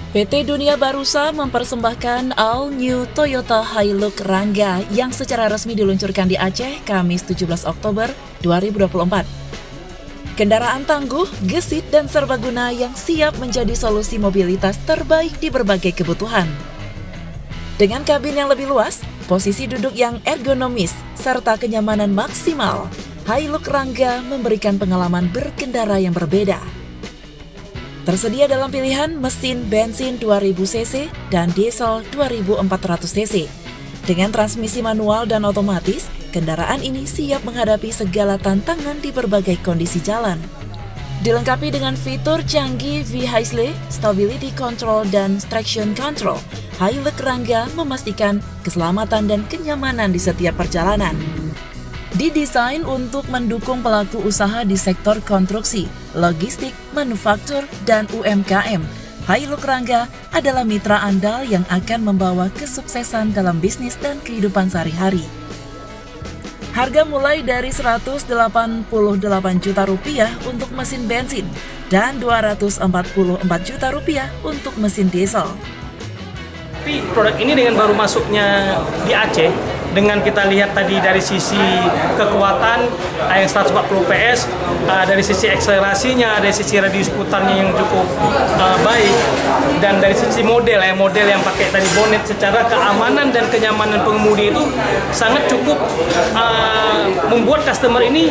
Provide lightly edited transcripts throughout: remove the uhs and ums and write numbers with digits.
PT Dunia Barusa mempersembahkan All New Toyota Hilux Rangga yang secara resmi diluncurkan di Aceh Kamis 17 Oktober 2024. Kendaraan tangguh, gesit, dan serbaguna yang siap menjadi solusi mobilitas terbaik di berbagai kebutuhan. Dengan kabin yang lebih luas, posisi duduk yang ergonomis, serta kenyamanan maksimal, Hilux Rangga memberikan pengalaman berkendara yang berbeda. Tersedia dalam pilihan mesin bensin 2000 cc dan diesel 2400 cc. Dengan transmisi manual dan otomatis, kendaraan ini siap menghadapi segala tantangan di berbagai kondisi jalan. Dilengkapi dengan fitur canggih V-Hisle, Stability Control, dan Traction Control, Hilux Rangga memastikan keselamatan dan kenyamanan di setiap perjalanan. Didesain untuk mendukung pelaku usaha di sektor konstruksi, logistik, manufaktur, dan UMKM, Hilux Rangga adalah mitra andal yang akan membawa kesuksesan dalam bisnis dan kehidupan sehari-hari. Harga mulai dari Rp188 juta untuk mesin bensin dan Rp244 juta untuk mesin diesel. Tapi produk ini dengan baru masuknya di Aceh, dengan kita lihat tadi dari sisi kekuatan yang 140 PS, dari sisi akselerasinya, dari sisi radius putarnya yang cukup baik, dan dari sisi model yang pakai tadi bonet, secara keamanan dan kenyamanan pengemudi itu sangat cukup membuat customer ini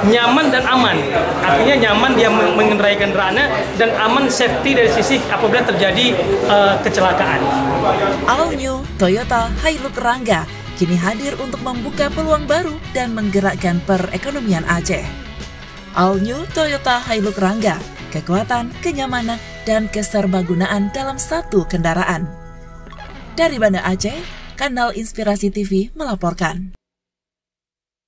nyaman dan aman. Artinya nyaman dia mengendarai kendaraannya dan aman safety dari sisi apabila terjadi kecelakaan. All New Toyota Hilux Rangga kini hadir untuk membuka peluang baru dan menggerakkan perekonomian Aceh. All New Toyota Hilux Rangga, kekuatan, kenyamanan, dan keserbagunaan dalam satu kendaraan. Dari Banda Aceh, Kanal Inspirasi TV melaporkan.